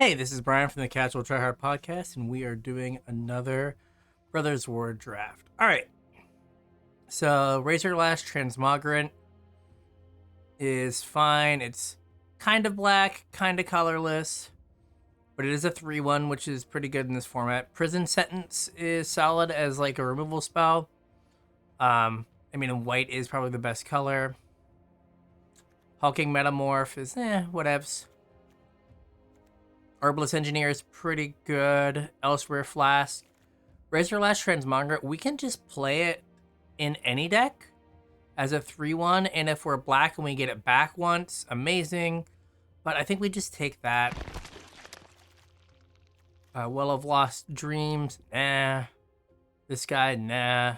Hey, this is Brian from the Casual Tryhard podcast, and we are doing another Brothers War draft. All right, so Razor Lash Transmogrant is fine. It's kind of black, kind of colorless, but it is a 3/1, which is pretty good in this format. Prison Sentence is solid as like a removal spell. White is probably the best color. Hulking Metamorph is whatevs. Herbalist Engineer is pretty good. Elsewhere Flask. Razor Lash Transmogrant, we can just play it in any deck as a 3/1, and if we're black and we get it back once, amazing. But I think we just take that. Well of Lost Dreams, nah. This guy, nah.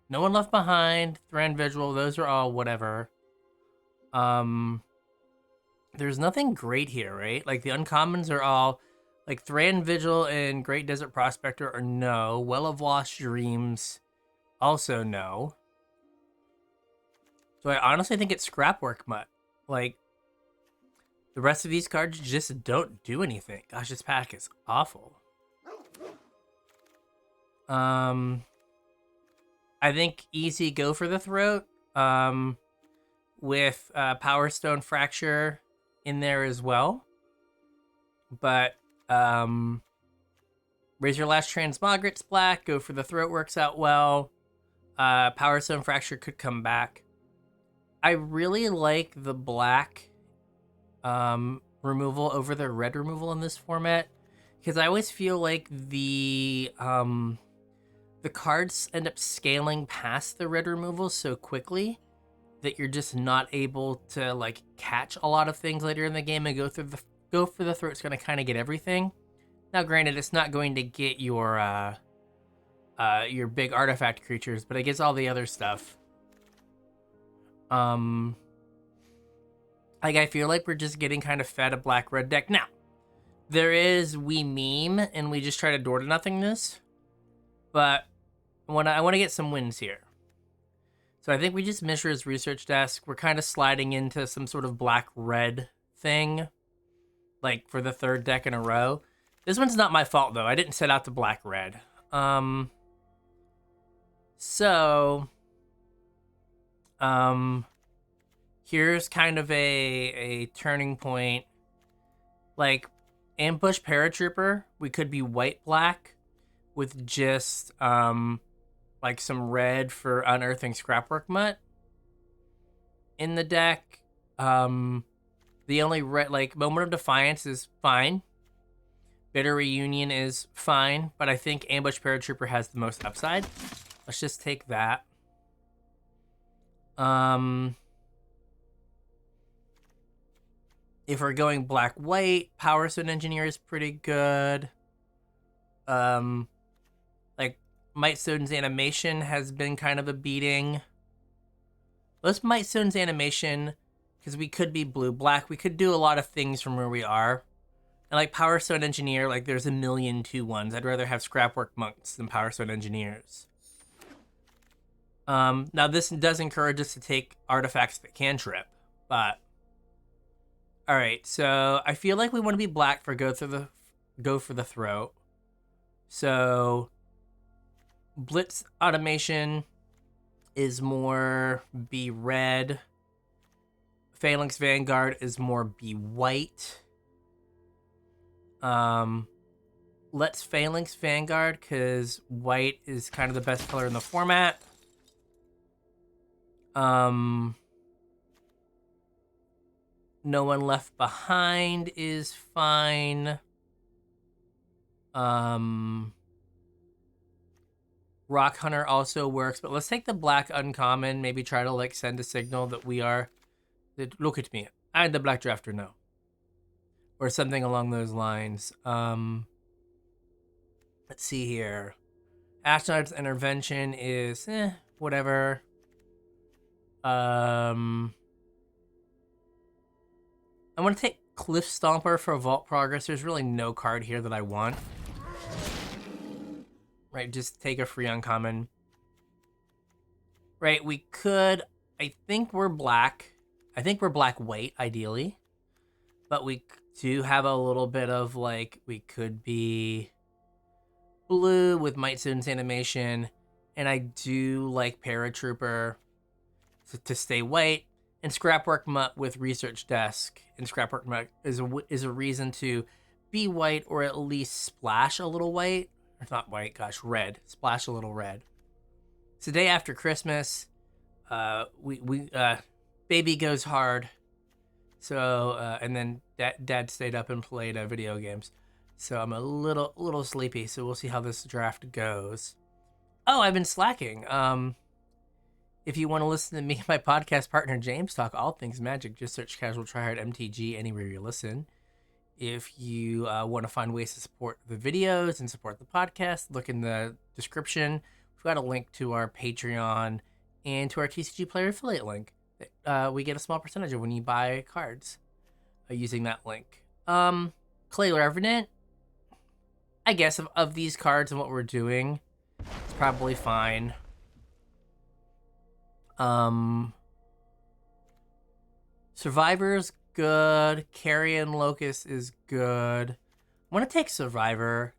No One Left Behind, Thran Vigil, those are all whatever. There's nothing great here, right? Like, the uncommons are all, like, Thran Vigil and Great Desert Prospector are no. Well of Lost Dreams, also no. So I honestly think it's Scrapwork Mutt. Like, the rest of these cards just don't do anything. Gosh, this pack is awful. I think easy go for the throat. With Power Stone Fracture in there as well. But Razor Lash Transmogrant's black. Go for the throat works out well. Power Stone Fracture could come back. I really like the black removal over the red removal in this format, because I always feel like the cards end up scaling past the red removal so quickly that you're just not able to like catch a lot of things later in the game, and go for the throat's going to kind of get everything. Now, granted, it's not going to get your big artifact creatures, but it gets all the other stuff. Like, I feel like we're just getting kind of fed a black-red deck. Now, there is We Meme, and we just try to door to nothingness, but I want to get some wins here. So I think we just Mishra's Research Desk. We're kind of sliding into some sort of black-red thing, like, for the third deck in a row. This one's not my fault, though. I didn't set out to black-red. Here's kind of a turning point. Like, Ambush Paratrooper, we could be white-black with just, like, some red for Unearthing Scrapwork Mutt in the deck. The only red, like, Moment of Defiance is fine. Bitter Reunion is fine, but I think Ambush Paratrooper has the most upside. Let's just take that. If we're going black-white, Power Stone Engineer is pretty good. Like, Mightstone's Animation has been kind of a beating. Let's Mightstone's Animation, because we could be blue-black. We could do a lot of things from where we are. And, like, Power Stone Engineer, like, there's a million 2/1s. I'd rather have Scrapwork Monks than Power Stone Engineers. Now, this does encourage us to take artifacts that can trip, but... Alright, so I feel like we want to be black for go for the throat. So Blitz Automation is more be red. Phalanx Vanguard is more be white. Let's Phalanx Vanguard, because white is kind of the best color in the format. No One Left Behind is fine. Rock Hunter also works, but let's take the black uncommon. Maybe try to, like, send a signal that we are... Look at me. I'm the black drafter now. Or something along those lines. Let's see here. Astronaut's Intervention is, whatever. I want to take Cliff Stomper for Vault Progress. There's really no card here that I want. Right, just take a free uncommon. Right, we could... I think we're black. I think we're black-white, ideally. but we do have a little bit of like, we could be blue with Might Stone's animation, and I do like Paratrooper to stay white, and Scrapwork Mutt with Research Desk, and Scrapwork Mutt is a reason to be white, or at least splash a little white. Or not white, gosh, red. Splash a little red. It's the day after Christmas. Baby goes hard. So and then dad stayed up and played video games. So I'm a little sleepy. So we'll see how this draft goes. Oh, I've been slacking. If you want to listen to me and my podcast partner James talk all things Magic, just search CasualTryHardMTG anywhere you listen. If you want to find ways to support the videos and support the podcast, look in the description. We've got a link to our Patreon and to our TCG Player affiliate link. We get a small percentage of when you buy cards using that link. Clay Revenant, I guess of these cards and what we're doing, it's probably fine. Survivor's good. Carrion Locust is good. I want to take Survivor.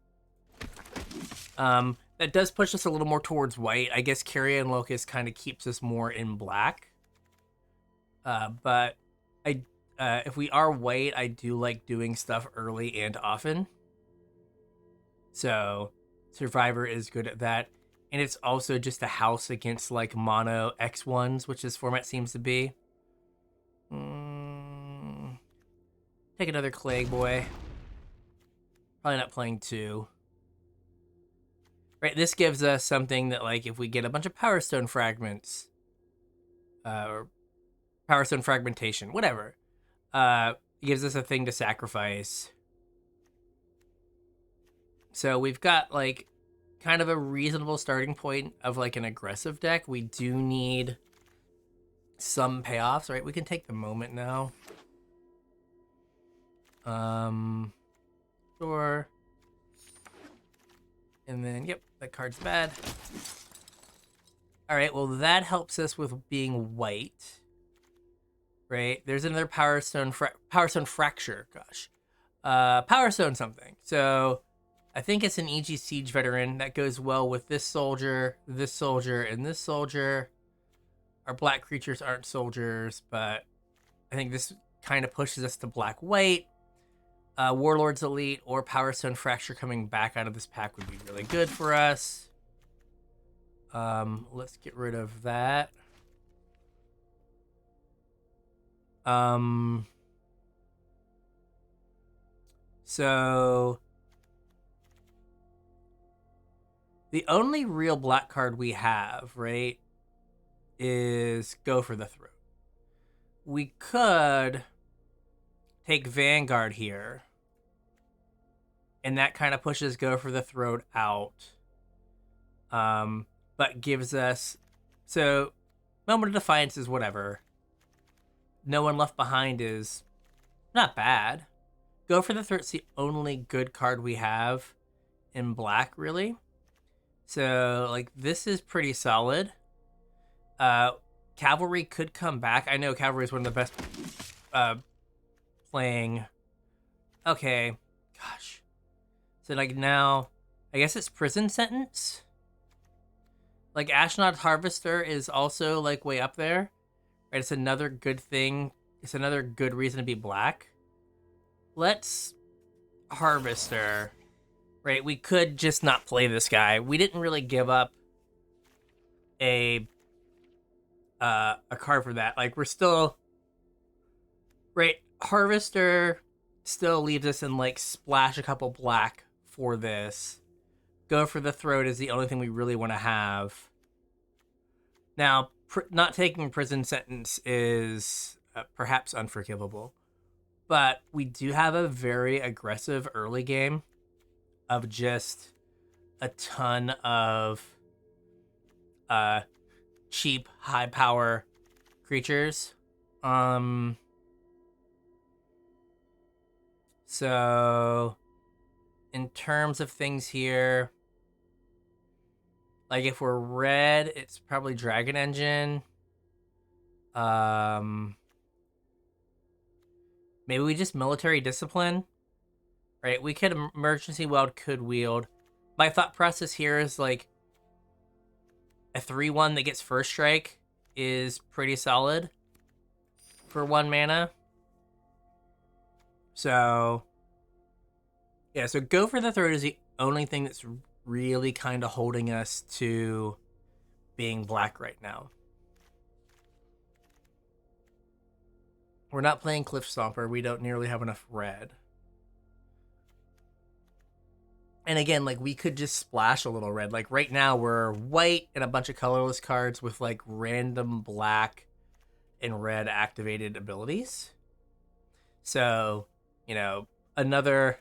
That does push us a little more towards white. I guess Carrion Locust kind of keeps us more in black. But if we are white, I do like doing stuff early and often. So Survivor is good at that. And it's also just a house against like mono X1s, which this format seems to be. Take another Clay Boy. Probably not playing 2. Right, this gives us something that, like, if we get a bunch of Power Stone fragments, or Power Stone fragmentation, whatever, it gives us a thing to sacrifice. So we've got, like, kind of a reasonable starting point of, like, an aggressive deck. We do need some payoffs, right? We can take the moment now. Sure. And then, yep, that card's bad. All right, well, that helps us with being white. Right? There's another Power Stone Fracture, gosh. Power Stone something. So I think it's an EG Siege Veteran that goes well with this soldier, and this soldier. Our black creatures aren't soldiers, but I think this kind of pushes us to black-white. Warlord's Elite or Power Stone Fracture coming back out of this pack would be really good for us. Let's get rid of that. So the only real black card we have, right, is Go for the Throat. We could take Vanguard here, and that kind of pushes Go for the Throat out. But gives us, so Moment of Defiance is whatever. No One Left Behind is not bad. Go for the Throat's the only good card we have in black, really. So, like, this is pretty solid. Cavalry could come back. I know Cavalry is one of the best playing. Okay, gosh. So, like, now, I guess it's Prison Sentence. Like, Ashnod's Harvester is also, like, way up there. Right, it's another good thing. It's another good reason to be black. Let's Harvester. Right, we could just not play this guy. We didn't really give up a card for that. Like, we're still... Right, Harvester still leaves us in, like, splash a couple black for this. Go for the Throat is the only thing we really want to have. Now, not taking Prison Sentence is perhaps unforgivable. But we do have a very aggressive early game of just a ton of cheap, high-power creatures. So, in terms of things here, like, if we're red, it's probably Dragon Engine. Maybe we just military discipline, right? We could emergency weld, could wield. My thought process here is like a 3/1 that gets first strike is pretty solid for 1 mana. So, yeah, so go for the throat is the only thing that's really kind of holding us to being black right now. We're not playing Cliff Stomper. We don't nearly have enough red. And again, like, we could just splash a little red. Like, right now, we're white and a bunch of colorless cards with, like, random black and red activated abilities. So, you know, another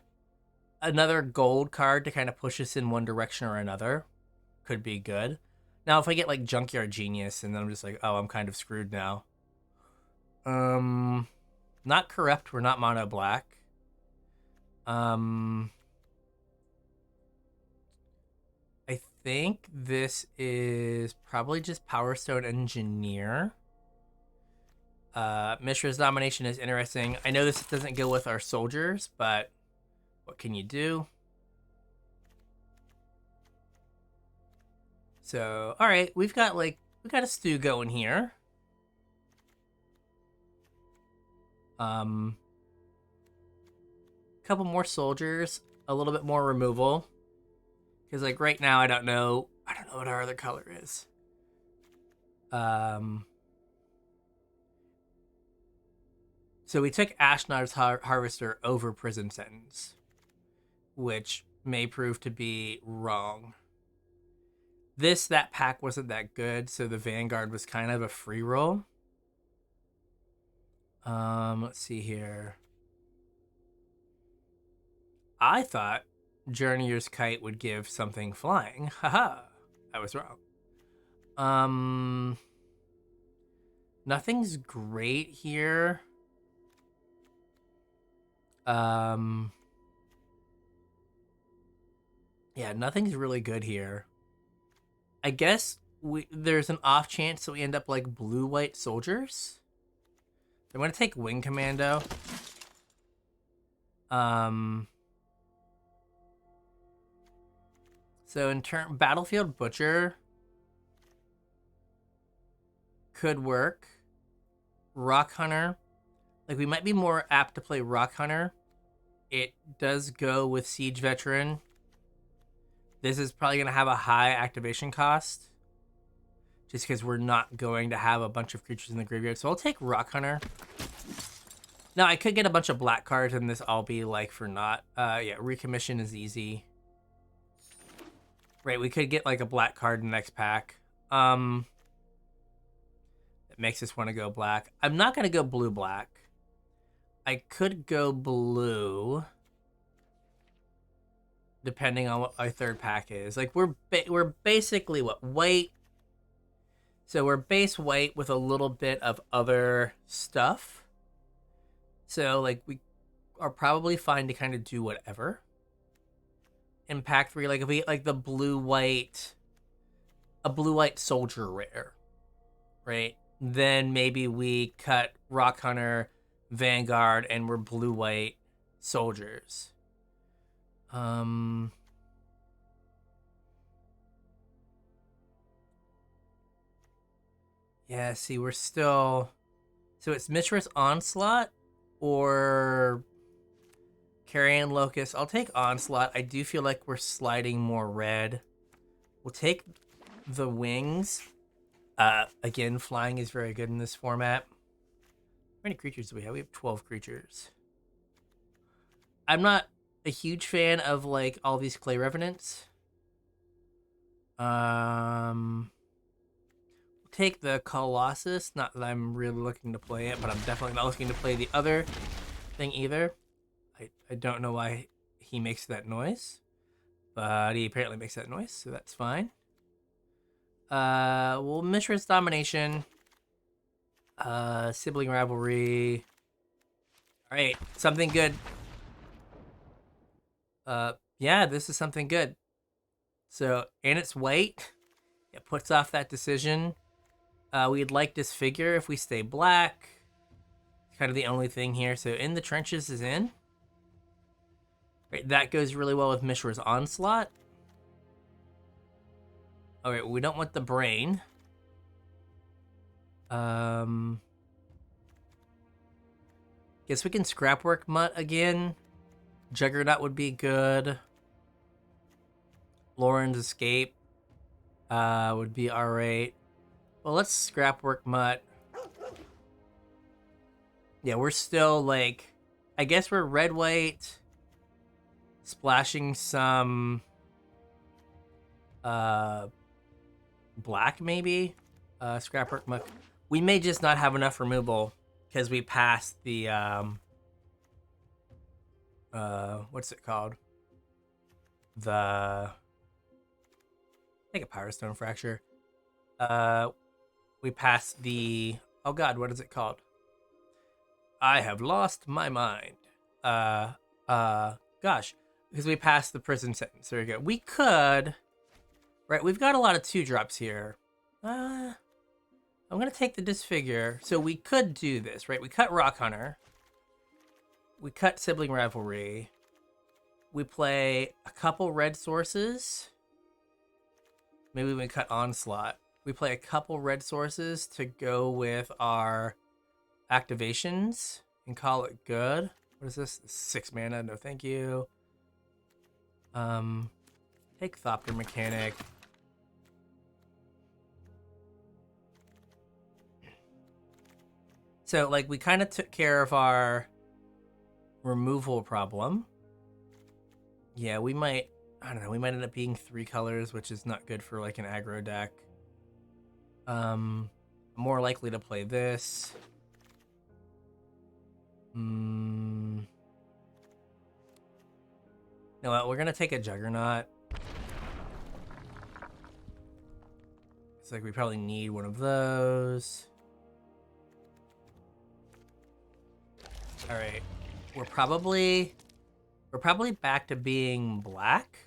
gold card to kind of push us in one direction or another could be good. Now, if I get, like, Junkyard Genius, and then I'm just like, oh, I'm kind of screwed now. Not Corrupt. We're not mono black. I think this is probably just Power Stone Engineer. Mishra's Domination is interesting. I know this doesn't go with our soldiers, but what can you do? So, all right, we got a stew going here. Couple more soldiers, a little bit more removal. Because, like, right now, I don't know what our other color is. So we took Ashnod's Harvester over Prison Sentence, which may prove to be wrong. That pack wasn't that good, so the Vanguard was kind of a free roll. Let's see here. I thought Journeyer's Kite would give something flying. Haha, I was wrong. Nothing's great here. Yeah, nothing's really good here. I guess there's an off chance that we end up like blue-white soldiers. I'm gonna take Wing Commando. So in turn, Battlefield Butcher could work. Rock Hunter, like, we might be more apt to play Rock Hunter. It does go with Siege Veteran. This is probably going to have a high activation cost, just because we're not going to have a bunch of creatures in the graveyard. So I'll take Rock Hunter. Now, I could get a bunch of black cards, and this all be like for naught. Yeah, Recommission is easy. Right, we could get like a black card in the next pack. It makes us want to go black. I'm not going to go blue-black. I could go blue, depending on what our third pack is. Like, we're basically what, white. So we're base white with a little bit of other stuff. So, like, we are probably fine to kind of do whatever. In pack 3, like, if we get like the blue-white, a blue-white soldier rare, right? Then maybe we cut Rock Hunter, Vanguard, and we're blue-white soldiers. Yeah, see, we're still... So it's Mishra's Onslaught or Carrion Locust. I'll take Onslaught. I do feel like we're sliding more red. We'll take the Wings. Again, flying is very good in this format. How many creatures do we have? We have 12 creatures. I'm not a huge fan of, like, all these Clay Revenants. Take the Colossus. Not that I'm really looking to play it, but I'm definitely not looking to play the other thing either. I don't know why he makes that noise, but he apparently makes that noise, so that's fine. Well, Mishra's Domination. Sibling Rivalry. Alright, something good. Yeah, this is something good. So, and it's white. It puts off that decision. We'd like Disfigure if we stay black. kind of the only thing here. So In the Trenches is in. Right, that goes really well with Mishra's Onslaught. All right, we don't want the Brain. Guess we can Scrapwork Mutt again. Juggernaut would be good. Lauren's Escape would be alright. Well, let's Scrapwork Mutt. Yeah, we're still like, I guess we're red white, splashing some black maybe. Scrapwork Mutt. We may just not have enough removal because we passed the what's it called? I think a Pyrostone Fracture. We passed the, oh god, what is it called? I have lost my mind. Gosh, because we passed the prison sentence. There we go. We could, right? We've got a lot of 2-drops here. I'm gonna take the Disfigure. So we could do this, right? We cut Rock Hunter. We cut Sibling Rivalry. We play a couple red sources. Maybe we cut Onslaught. We play a couple red sources to go with our activations and call it good. What is this? 6 mana. No, thank you. Take Thopter Mechanic. So, like, we kind of took care of our removal problem. Yeah, we might, I don't know, we might end up being 3 colors, which is not good for, like, an aggro deck. More likely to play this. No, we're gonna take a Juggernaut. It's like we probably need one of those. All right, we're probably back to being black.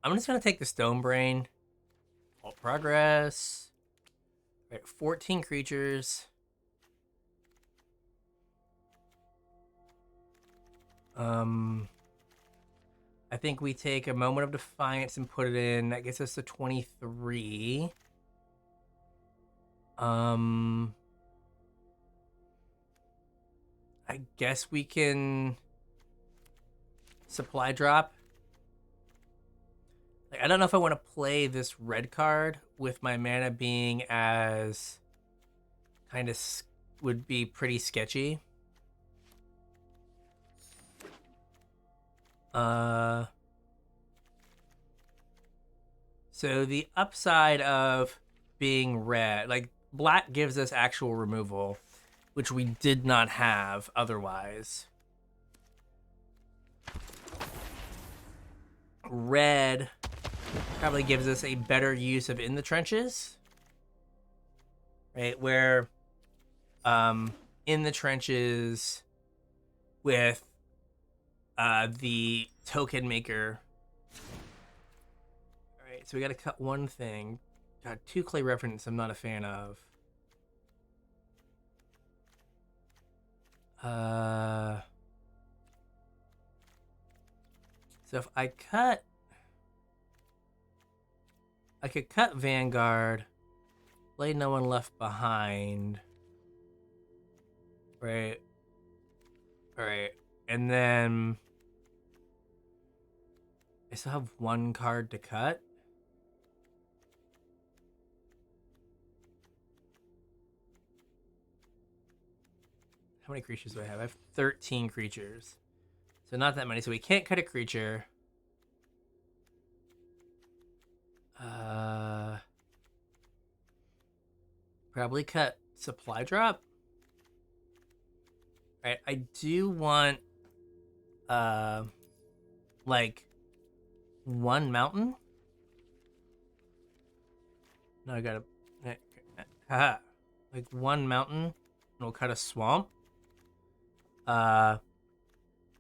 I'm just gonna take the Stone Brain. Alt progress. All right, 14 creatures. I think we take a Moment of Defiance and put it in. That gets us to 23. I guess we can supply drop. Like, I don't know if I want to play this red card with my mana being as kind of would be pretty sketchy. So the upside of being red, like black gives us actual removal, which we did not have otherwise. Red probably gives us a better use of In the Trenches, right? Where In the Trenches with the token maker. All right, so we got to cut one thing. God, 2 Clay Reference I'm not a fan of. So if I could cut Vanguard, play No One Left Behind. Right. All right. And then I still have 1 card to cut. How many creatures do I have? I have 13 creatures. So not that many. So we can't cut a creature. Probably cut Supply Drop. Right, I do want like 1 mountain. No, I gotta like 1 mountain, and we'll cut a swamp.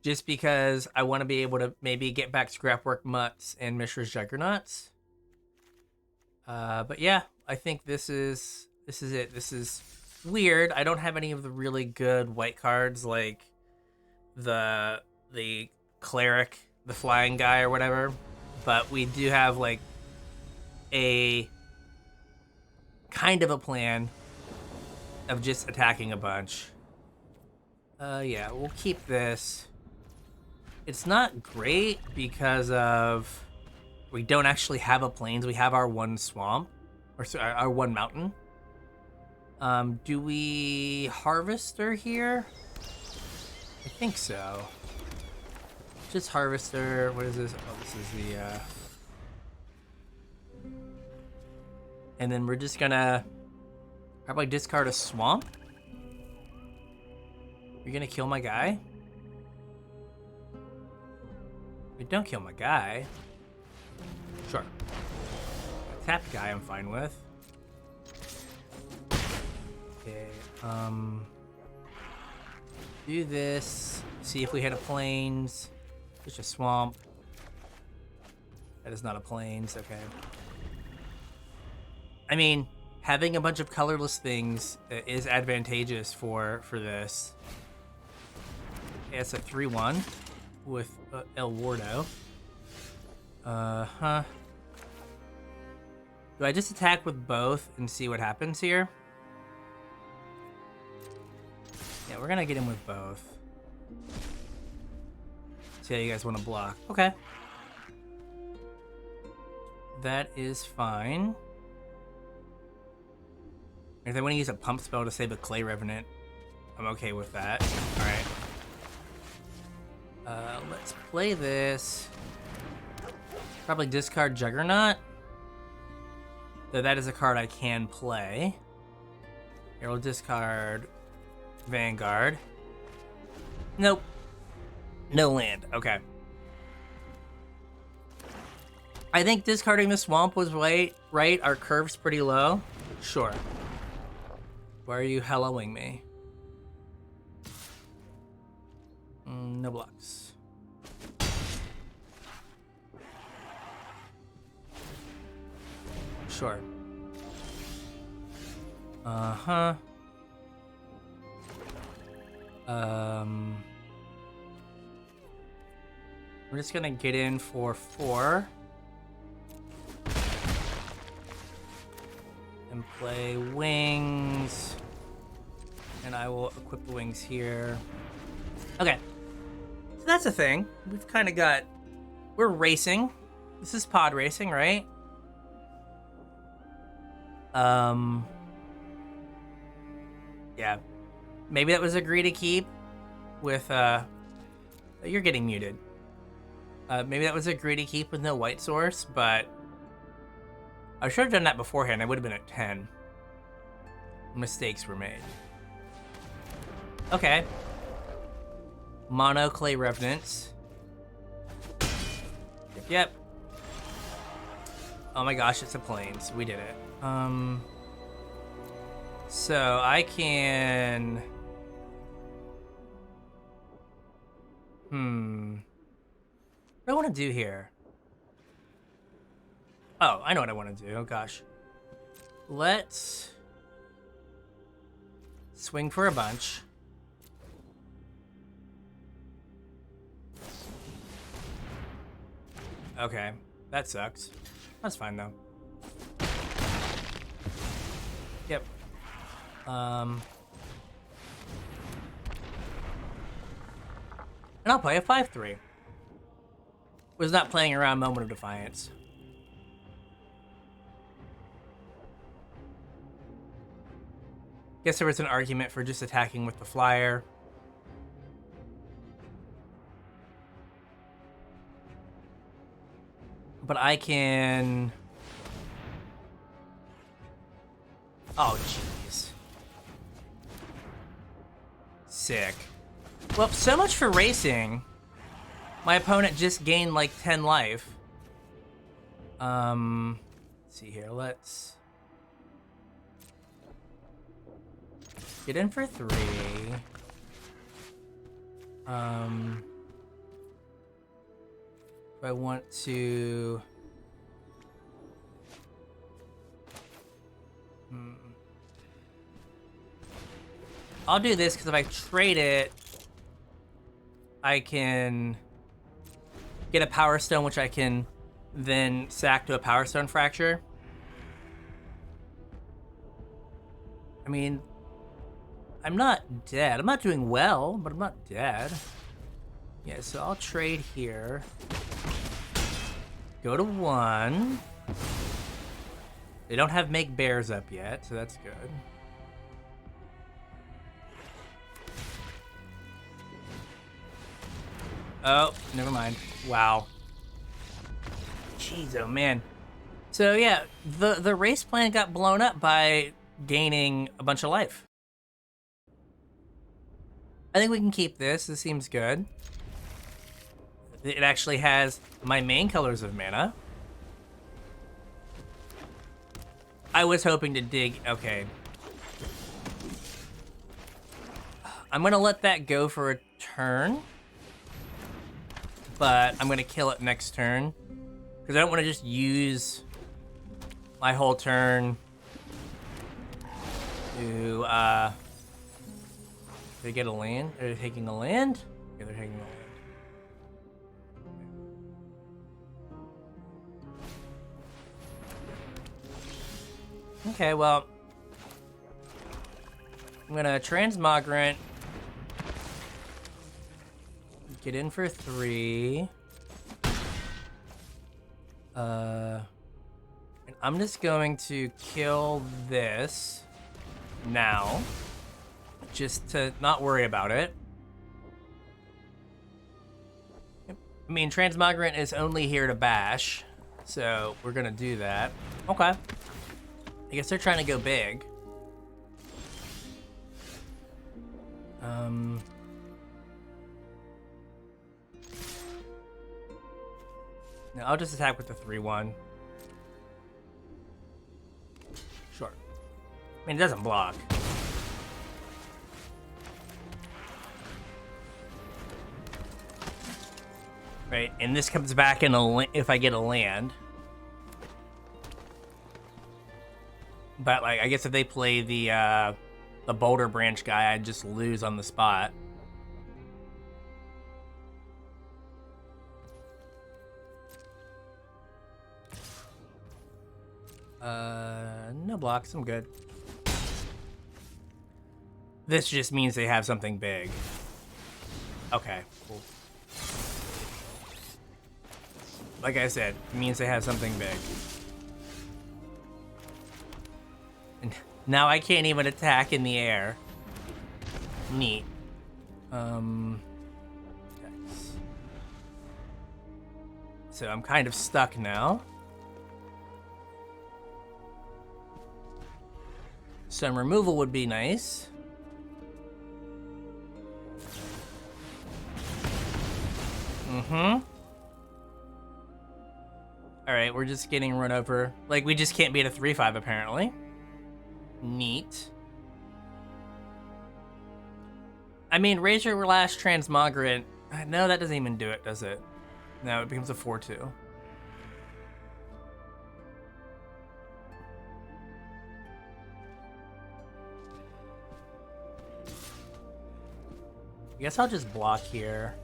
Just because I want to be able to maybe get back Scrapwork Mutts and Mishra's Juggernauts. But yeah, I think this is it. This is weird. I don't have any of the really good white cards like the cleric, the flying guy or whatever, but we do have like a kind of a plan of just attacking a bunch. Yeah, we'll keep this. It's not great because of we don't actually have a plains. We have our one swamp, or sorry, our one mountain. Do we harvester here? I think so. Just harvester. What is this? Oh, this is the. And then we're just gonna probably discard a swamp. You're gonna kill my guy? Wait, don't kill my guy. Sure. Tap guy I'm fine with. Okay, do this. See if we hit a plains. Just a swamp. That is not a plains, okay. I mean, having a bunch of colorless things is advantageous for this. Okay, it's a 3-1 with El Wardo. Huh. Do I just attack with both and see what happens here? Yeah, we're gonna get him with both. See how you guys want to block. Okay. That is fine. If they want to use a pump spell to save a Clay Revenant, I'm okay with that. Alright. Let's play this. Probably discard Juggernaut. Though that is a card I can play. Here, we'll discard Vanguard. Nope. No land. Okay. I think discarding the swamp was right. Our curve's pretty low. Sure. Why are you helloing me? No blocks. Sure. Uh-huh. We're just gonna get in for 4. And play wings. And I will equip the wings here. Okay. So that's the thing. We've kind of got... We're racing. This is pod racing, right? Yeah. Maybe that was a greedy keep with, You're getting muted. Maybe that was a greedy keep with no white source, but... I should have done that beforehand. I would have been at 10. Mistakes were made. Okay. Mono Clay Revenants. Yep. Oh my gosh, it's a plains. We did it. So I can... What do I want to do here? Oh, I know what I want to do. Oh gosh. Let's swing for a bunch. Okay, that sucks. That's fine though. Yep. And I'll play a 5-3. Was not playing around Moment of Defiance. Guess there was an argument for just attacking with the flyer. But I can... Oh, jeez. Sick. Well, so much for racing. My opponent just gained like 10 life. Let's see here. Let's get in for 3. If I want to... I'll do this because if I trade it, I can get a Power Stone, which I can then sack to a Power Stone Fracture. I mean, I'm not dead. I'm not doing well, but I'm not dead. Yeah, so I'll trade here. Go to 1. They don't have Make Bears up yet, so that's good. Oh, never mind. Wow. Jeez, oh man. So yeah, the race plan got blown up by gaining a bunch of life. I think we can keep this. This seems good. It actually has my main colors of mana. I was hoping to dig... Okay. I'm gonna let that go for a turn. But I'm gonna kill it next turn. Because I don't want to just use my whole turn to, they get a land? Are they taking a land? Yeah, they're taking a land. Okay, well, I'm gonna Transmogrant, get in for 3. And I'm just going to kill this now, just to not worry about it. I mean, Transmogrant is only here to bash, so we're gonna do that. Okay. I guess they're trying to go big. No, I'll just attack with the 3/1. Sure. I mean, it doesn't block. Right, and this comes back in if I get a land. But like, I guess if they play the Boulder Branch guy, I'd just lose on the spot. No blocks, I'm good. This just means they have something big. Okay, cool. Like I said, it means they have something big. And now I can't even attack in the air. Neat. So I'm kind of stuck now. Some removal would be nice. Mm-hmm. Alright, we're just getting run over. Like, we just can't beat a 3/5, apparently. Neat. I mean, Razor Lash Transmogrant... No, that doesn't even do it, does it? No, it becomes a 4/2. I guess I'll just block here.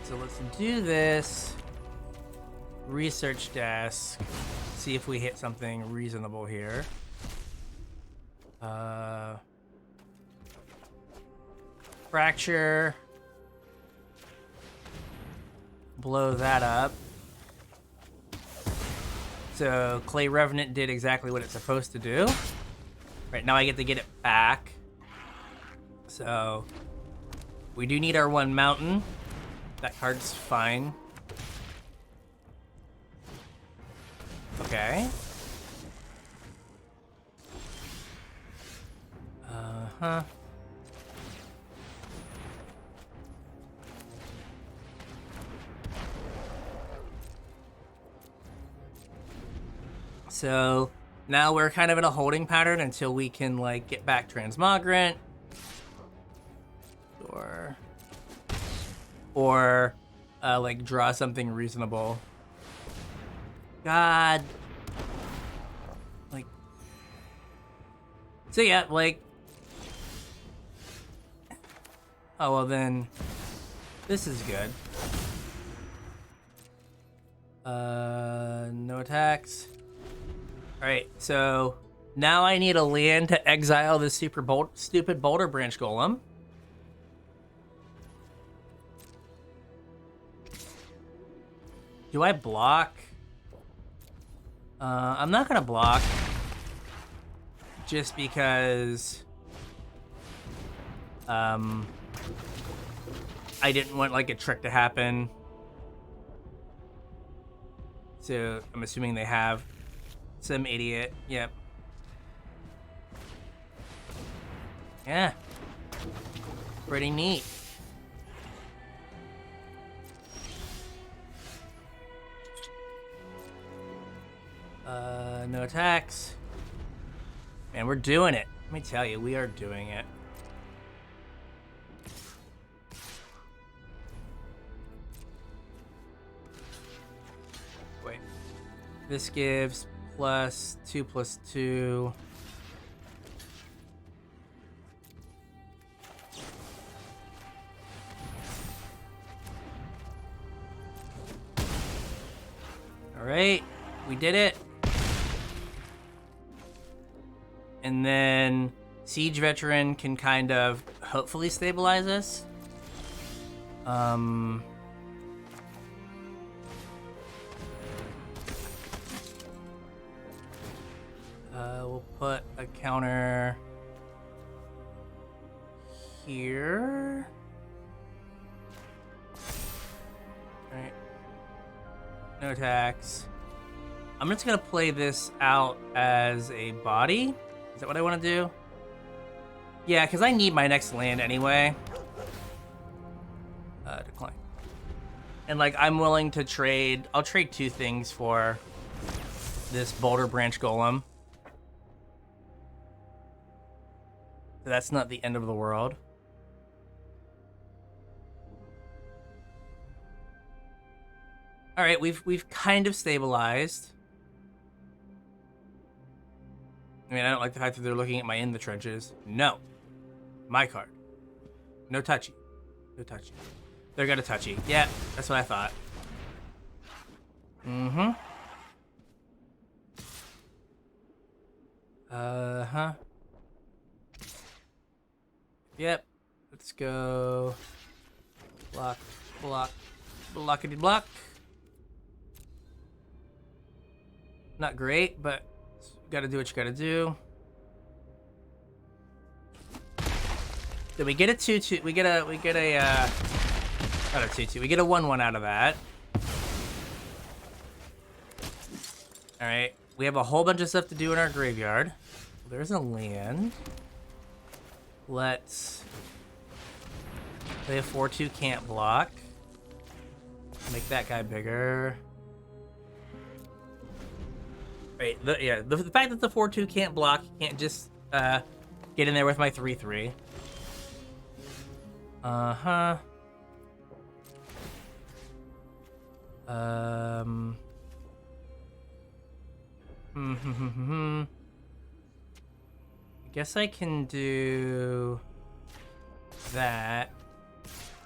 So let's do this. Research desk. See if we hit something reasonable here. Fracture. Blow that up. So Clay Revenant did exactly what it's supposed to do. Right, now I get to get it back. So we do need our 1 mountain. That card's fine. Okay. Uh-huh. So now we're kind of in a holding pattern until we can like get back Transmogrant. Or like draw something reasonable. God. Like. So yeah, like. Oh, well then. This is good. No attacks. Alright, so. Now I need a land to exile this stupid Boulder Branch Golem. Do I block? I'm not gonna block. Just because... I didn't want, like, a trick to happen. So, I'm assuming they have some idiot. Yep. Yeah. Pretty neat. No attacks. Man, we're doing it. Let me tell you, we are doing it. Wait. This gives +2/+2. All right, we did it. And then Siege Veteran can kind of hopefully stabilize us. We'll put a counter here. All right. No attacks. I'm just gonna play this out as a body. Is that what I want to do? Yeah, because I need my next land anyway. Decline. And like, I'm willing to trade. I'll trade 2 things for this Boulder Branch Golem. So that's not the end of the world. All right, we've kind of stabilized. I mean, I don't like the fact that they're looking at my in the trenches. No. My card. No touchy. No touchy. They're gonna touchy. Yeah, that's what I thought. Mm-hmm. Uh-huh. Yep. Let's go. Block, block, blockity block. Not great, but gotta do what you gotta do. Did we get a 2/2? We get a not a 2/2. We get a 1/1 out of that. All right, we have a whole bunch of stuff to do in our graveyard. There's a land. Let's play a 4/2 can't block. Make that guy bigger. Right, the fact that the 4/2 can't block, can't just get in there with my 3/3. Uh-huh. I guess I can do that.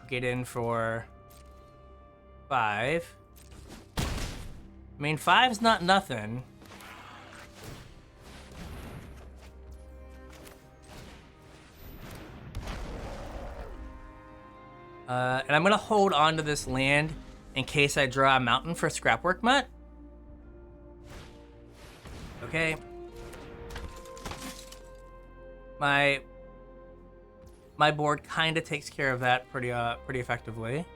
Get in for 5. I mean, 5's not nothing. And I'm gonna hold on to this land in case I draw a mountain for Scrapwork Mutt. Okay. My board kind of takes care of that pretty effectively.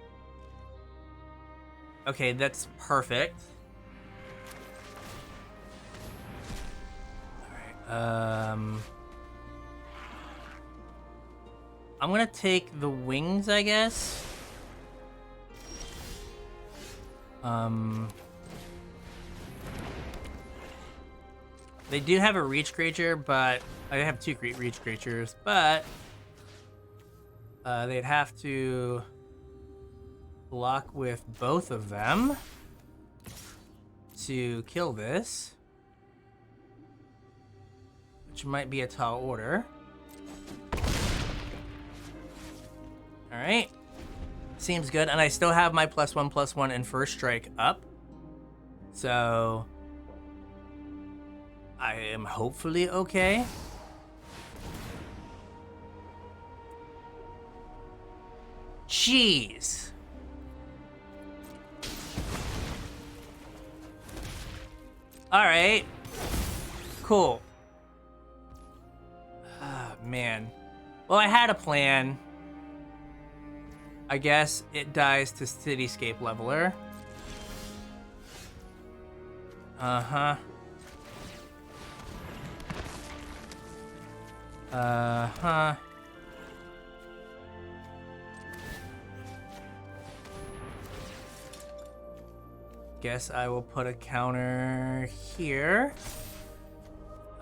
Okay, that's perfect. All right. I'm gonna take the wings, I guess. They do have a reach creature, but I have 2 reach creatures, but they'd have to block with both of them. to kill this, which might be a tall order. All right, seems good, and I still have my +1/+1 and first strike up, so I am hopefully okay. Jeez. All right. Cool. Ah, man. Well, I had a plan. I guess it dies to Cityscape Leveler. Uh-huh. Uh-huh. Guess I will put a counter here.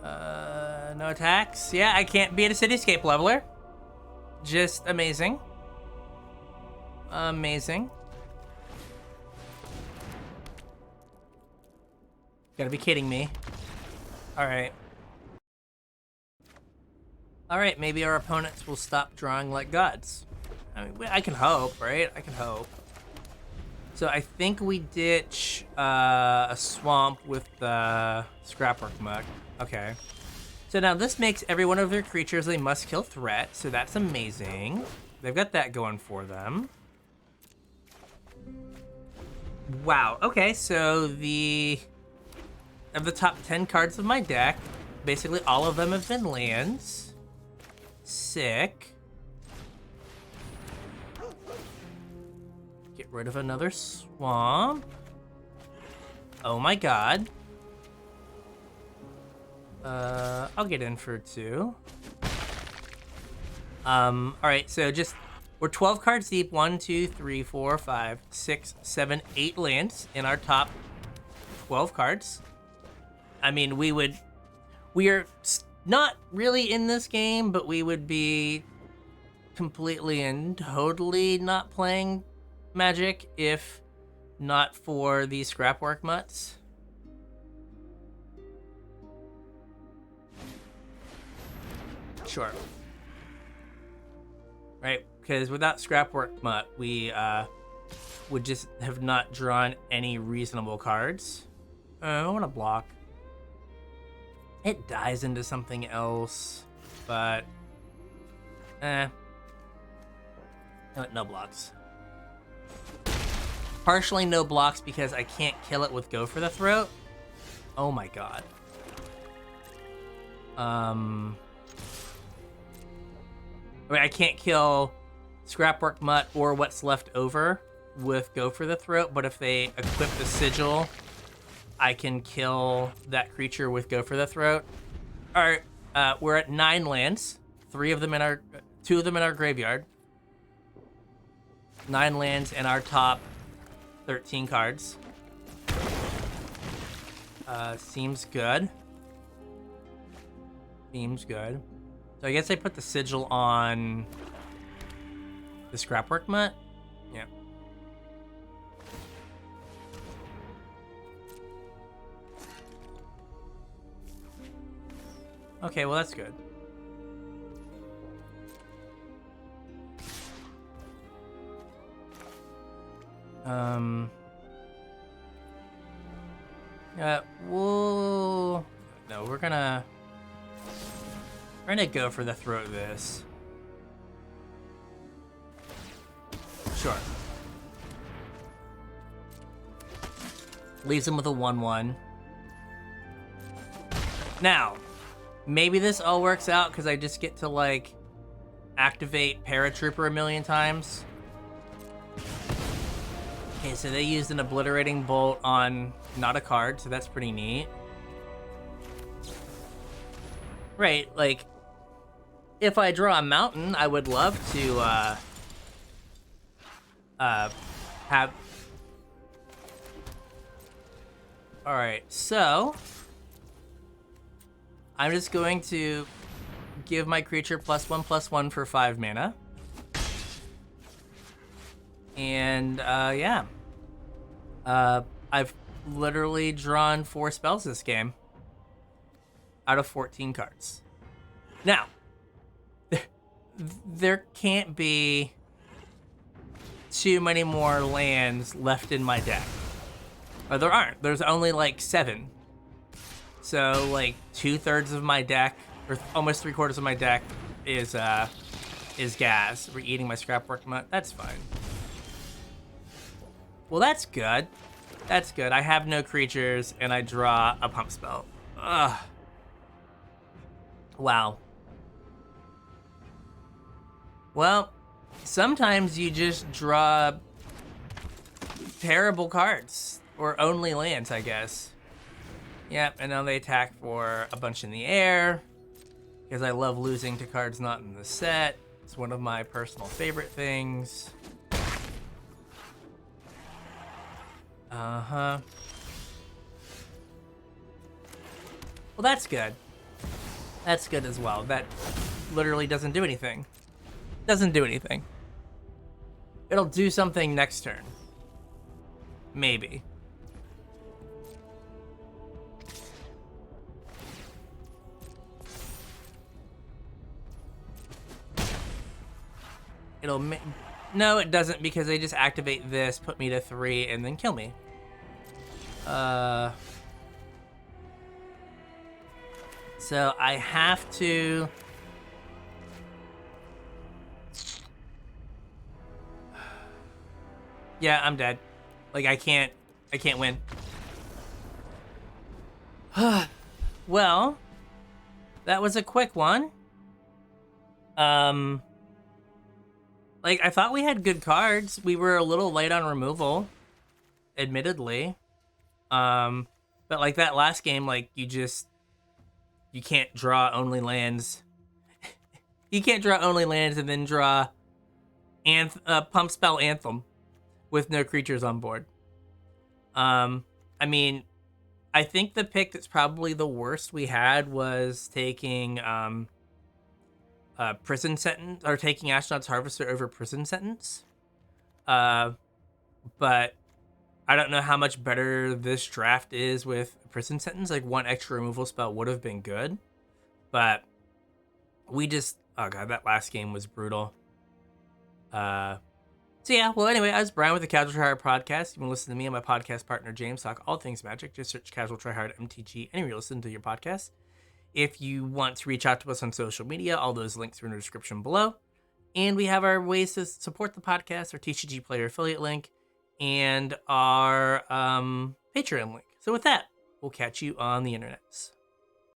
No attacks. Yeah, I can't beat a Cityscape Leveler. Just amazing. Amazing. Gotta be kidding me. Alright. Alright, maybe our opponents will stop drawing like gods. I mean, I can hope, right? I can hope. So I think we ditch a swamp with the Scrapwork Muck. Okay. So now this makes every one of their creatures a must-kill threat, so that's amazing. They've got that going for them. Wow, okay, so of the top 10 cards of my deck, basically all of them have been lands. Sick. Get rid of another swamp. Oh my god. I'll get in for 2. Alright, so we're 12 cards deep. 1, 2, 3, 4, 5, 6, 7, 8 lands in our top 12 cards. I mean, we are not really in this game, but we would be completely and totally not playing Magic if not for these Scrapwork Mutts. Sure. Right, because without Scrapwork Mutt, we would just have not drawn any reasonable cards. I want to block. It dies into something else, but no blocks. Partially no blocks because I can't kill it with Go for the Throat. Oh my god. I can't kill Scrapwork Mutt or what's left over with Go for the Throat, but if they equip the Sigil, I can kill that creature with Go for the Throat. Alright, we're at 9 lands. 2 of them in our graveyard. 9 lands in our top 13 cards. Seems good. Seems good. So I guess I put the Sigil on the Scrapwork Mutt. Yeah. Okay, well that's good. We're gonna go for the throat this. Sure. Leaves him with a 1/1. Now, maybe this all works out because I just get to, like, activate Paratrooper a million times. Okay, so they used an Obliterating Bolt on not a card, so that's pretty neat. Right, like, if I draw a mountain, I would love to, have... Alright, so... I'm just going to give my creature +1/+1 for 5 mana. And, yeah. I've literally drawn 4 spells this game out of 14 cards. Now, there can't be too many more lands left in my deck. Or there aren't. There's only like 7. So like 2/3 of my deck, or almost 3/4 of my deck, is gas. We're eating my scrapwork. That's fine. Well, that's good. That's good. I have no creatures, and I draw a pump spell. Ugh. Wow. Well, sometimes you just draw terrible cards, or only lands, I guess. Yep, and now they attack for a bunch in the air, because I love losing to cards not in the set. It's one of my personal favorite things. Uh-huh. Well, that's good. That's good as well. That literally doesn't do anything. Doesn't do anything. It'll do something next turn. Maybe. No, it doesn't, because they just activate this, put me to 3, and then kill me. So I have to... Yeah, I'm dead. Like, I can't win. Well, that was a quick one. Like, I thought we had good cards. We were a little light on removal, admittedly. But like that last game, like, you can't draw only lands. You can't draw only lands and then draw pump spell Anthem with no creatures on board. I mean, I think the pick that's probably the worst we had was taking Prison Sentence, or taking Astronaut's Harvester over Prison Sentence. But I don't know how much better this draft is with Prison Sentence. Like, 1 extra removal spell would have been good. But we just... Oh, God, that last game was brutal. So, yeah. Well, anyway, I was Brian with the Casual Try Hard podcast. You can listen to me and my podcast partner, James, talk all things Magic. Just search CasualTryHardMTG anywhere you listen to your podcast. If you want to reach out to us on social media, all those links are in the description below. And we have our ways to support the podcast, our TCG Player affiliate link, and our Patreon link. So with that, we'll catch you on the internets.